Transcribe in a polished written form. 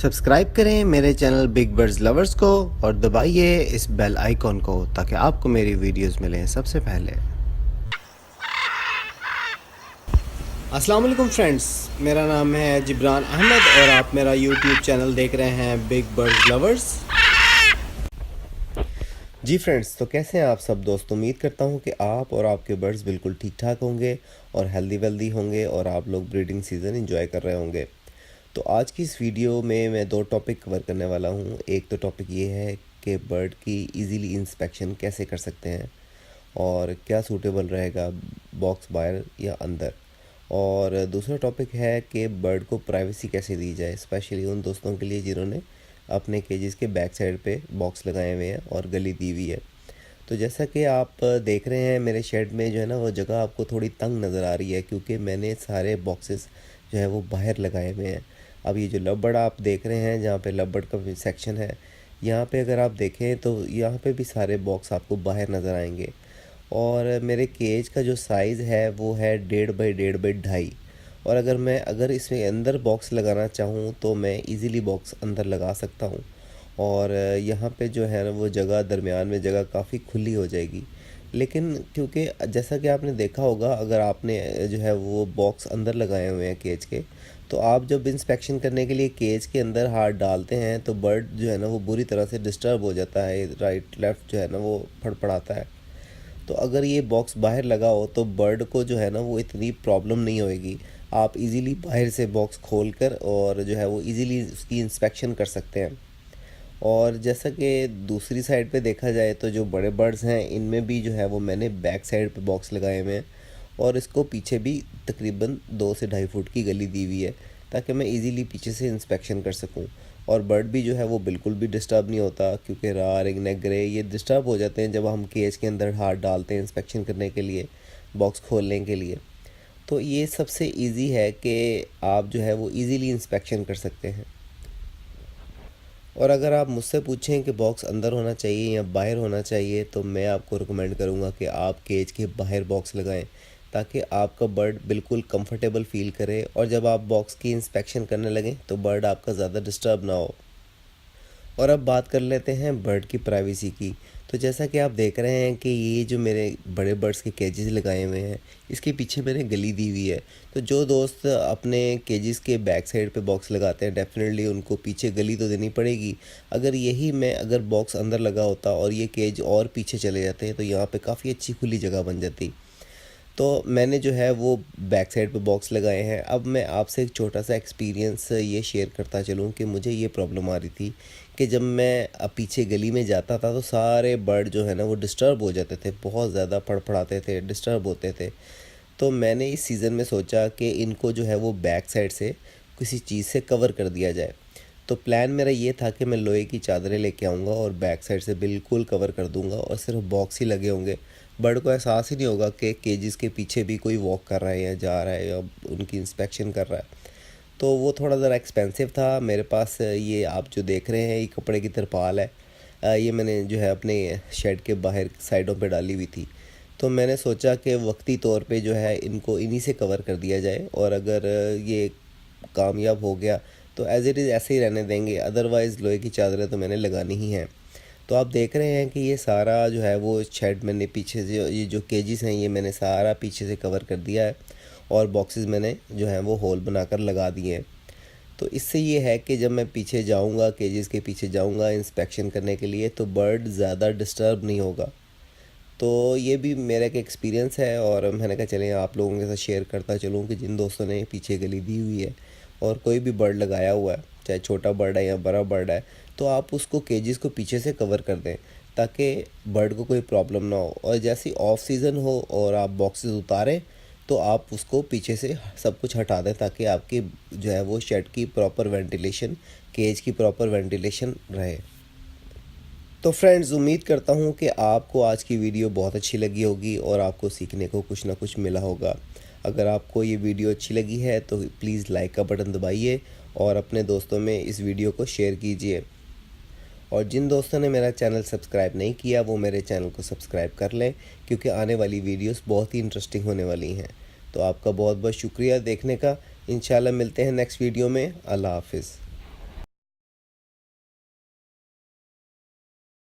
Subscribe करें मेरे channel big birds lovers को और दबाइए इस बेल आइकॉन को ताकि आपको मेरी वीडियोस मिलें सबसे पहले। अस्सलाम वालेकुम फ्रेंड्स, मेरा नाम है जिब्रान अहमद और आप मेरा यूट्यूब चैनल देख रहे हैं बिग बर्ड्स लवर्स। जी फ्रेंड्स, तो कैसे हैं आप सब दोस्त। उम्मीद करता हूं कि आप और आपके बर्ड्स बिल्कुल ठीक ठाक होंगे और हेल्दी वेल्दी होंगे और आप लोग ब्रीडिंग सीज़न एंजॉय कर रहे होंगे। तो आज की इस वीडियो में मैं दो टॉपिक कवर करने वाला हूँ। एक तो टॉपिक ये है कि बर्ड की इजीली इंस्पेक्शन कैसे कर सकते हैं और क्या सूटेबल रहेगा, बॉक्स बाहर या अंदर। और दूसरा टॉपिक है कि बर्ड को प्राइवेसी कैसे दी जाए, स्पेशली उन दोस्तों के लिए जिन्होंने अपने केजेस के बैक साइड पे बॉक्स लगाए हुए हैं और गली दी हुई है। तो जैसा कि आप देख रहे हैं मेरे शेड में जो है ना, वो जगह आपको थोड़ी तंग नज़र आ रही है क्योंकि मैंने सारे बॉक्सेस जो है वो बाहर लगाए हुए हैं। अब ये जो लवबर्ड आप देख रहे हैं, जहाँ पे लवबर्ड का सेक्शन है, यहाँ पे अगर आप देखें तो यहाँ पे भी सारे बॉक्स आपको बाहर नज़र आएंगे। और मेरे केज का जो साइज़ है वो है 1.5 बाई 1.5 बाई 2.5। और अगर इसमें अंदर बॉक्स लगाना चाहूँ तो मैं इजीली बॉक्स अंदर लगा सकता हूँ। और यहाँ पे जो है ना वो जगह, दरमियान में जगह काफ़ी खुली हो जाएगी। लेकिन क्योंकि जैसा कि आपने देखा होगा, अगर आपने जो है वो बॉक्स अंदर लगाए हुए हैं केज के, तो आप जब इंस्पेक्शन करने के लिए केज के अंदर हाथ डालते हैं तो बर्ड जो है ना वो बुरी तरह से डिस्टर्ब हो जाता है, राइट लेफ़्ट जो है ना वो फड़फड़ाता है। तो अगर ये बॉक्स बाहर लगा हो तो बर्ड को जो है ना वो इतनी प्रॉब्लम नहीं होएगी। आप इजीली बाहर से बॉक्स खोल कर और जो है वो इजीली उसकी इंस्पेक्शन कर सकते हैं। और जैसा कि दूसरी साइड पे देखा जाए तो जो बड़े बर्ड्स हैं इनमें भी जो है वो मैंने बैक साइड पे बॉक्स लगाए हुए हैं और इसको पीछे भी तकरीबन 2 से 2.5 फुट की गली दी हुई है ताकि मैं इजीली पीछे से इंस्पेक्शन कर सकूं। और बर्ड भी जो है वो बिल्कुल भी डिस्टर्ब नहीं होता क्योंकि रार, रिंगनेक ग्रे ये डिस्टर्ब हो जाते हैं जब हम केज के अंदर हाथ डालते हैं इंस्पेक्शन करने के लिए, बॉक्स खोलने के लिए। तो ये सबसे ईज़ी है कि आप जो है वो ईज़िली इंस्पेक्शन कर सकते हैं। और अगर आप मुझसे पूछें कि बॉक्स अंदर होना चाहिए या बाहर होना चाहिए, तो मैं आपको रिकमेंड करूँगा कि आप केज के बाहर बॉक्स लगाएं ताकि आपका बर्ड बिल्कुल कंफर्टेबल फ़ील करे और जब आप बॉक्स की इंस्पेक्शन करने लगें तो बर्ड आपका ज़्यादा डिस्टर्ब ना हो। और अब बात कर लेते हैं बर्ड की प्राइवेसी की। तो जैसा कि आप देख रहे हैं कि ये जो मेरे बड़े बर्ड्स के केजेस लगाए हुए हैं, इसके पीछे मैंने गली दी हुई है। तो जो दोस्त अपने केजेस के बैक साइड पे बॉक्स लगाते हैं, डेफिनेटली उनको पीछे गली तो देनी पड़ेगी। अगर बॉक्स अंदर लगा होता और ये केज और पीछे चले जाते हैं तो यहाँ पे काफ़ी अच्छी खुली जगह बन जाती। तो मैंने जो है वो बैक साइड पे बॉक्स लगाए हैं। अब मैं आपसे एक छोटा सा एक्सपीरियंस ये शेयर करता चलूँ कि मुझे ये प्रॉब्लम आ रही थी कि जब मैं पीछे गली में जाता था तो सारे बर्ड जो है ना वो डिस्टर्ब हो जाते थे, बहुत ज़्यादा फड़फड़ाते थे, डिस्टर्ब होते थे। तो मैंने इस सीज़न में सोचा कि इनको जो है वो बैक साइड से किसी चीज़ से कवर कर दिया जाए। तो प्लान मेरा ये था कि मैं लोहे की चादरें लेके आऊँगा और बैक साइड से बिल्कुल कवर कर दूँगा और सिर्फ बॉक्स ही लगे होंगे। बर्ड को एहसास ही नहीं होगा कि केजेस के पीछे भी कोई वॉक कर रहा है या जा रहा है या उनकी इंस्पेक्शन कर रहा है। तो वो थोड़ा ज़रा एक्सपेंसिव था। मेरे पास ये आप जो देख रहे हैं ये कपड़े की तिरपाल है। ये मैंने जो है अपने शेड के बाहर साइडों पे डाली हुई थी। तो मैंने सोचा कि वक्ती तौर पे जो है इनको इन्हीं से कवर कर दिया जाए और अगर ये कामयाब हो गया तो एज़ इट इज़ ऐसे ही रहने देंगे, अदरवाइज़ लोहे की चादरें तो मैंने लगानी ही हैं। तो आप देख रहे हैं कि ये सारा जो है वो शेड मैंने पीछे से, ये जो केजेस हैं ये मैंने सारा पीछे से कवर कर दिया है और बॉक्सेस मैंने जो है वो होल बनाकर लगा दिए हैं। तो इससे ये है कि जब मैं पीछे जाऊंगा, केजेस के पीछे जाऊंगा इंस्पेक्शन करने के लिए, तो बर्ड ज़्यादा डिस्टर्ब नहीं होगा। तो ये भी मेरा एक एक्सपीरियंस है और मैंने कहा चलें आप लोगों के साथ शेयर करता चलूँ कि जिन दोस्तों ने पीछे गली दी हुई है और कोई भी बर्ड लगाया हुआ है, चाहे छोटा बर्ड है या बड़ा बर्ड है, तो आप उसको केजेस को पीछे से कवर कर दें ताकि बर्ड को कोई प्रॉब्लम ना हो। और जैसे ऑफ सीज़न हो और आप बॉक्सेस उतारें तो आप उसको पीछे से सब कुछ हटा दें ताकि आपकी जो है वो शेड की प्रॉपर वेंटिलेशन, केज की प्रॉपर वेंटिलेशन रहे। तो फ्रेंड्स, उम्मीद करता हूँ कि आपको आज की वीडियो बहुत अच्छी लगी होगी और आपको सीखने को कुछ ना कुछ मिला होगा। अगर आपको ये वीडियो अच्छी लगी है तो प्लीज़ लाइक का बटन दबाइए और अपने दोस्तों में इस वीडियो को शेयर कीजिए। और जिन दोस्तों ने मेरा चैनल सब्सक्राइब नहीं किया वो मेरे चैनल को सब्सक्राइब कर लें क्योंकि आने वाली वीडियोस बहुत ही इंटरेस्टिंग होने वाली हैं। तो आपका बहुत बहुत शुक्रिया देखने का। इंशाल्लाह मिलते हैं नेक्स्ट वीडियो में। अल्लाह हाफिज़।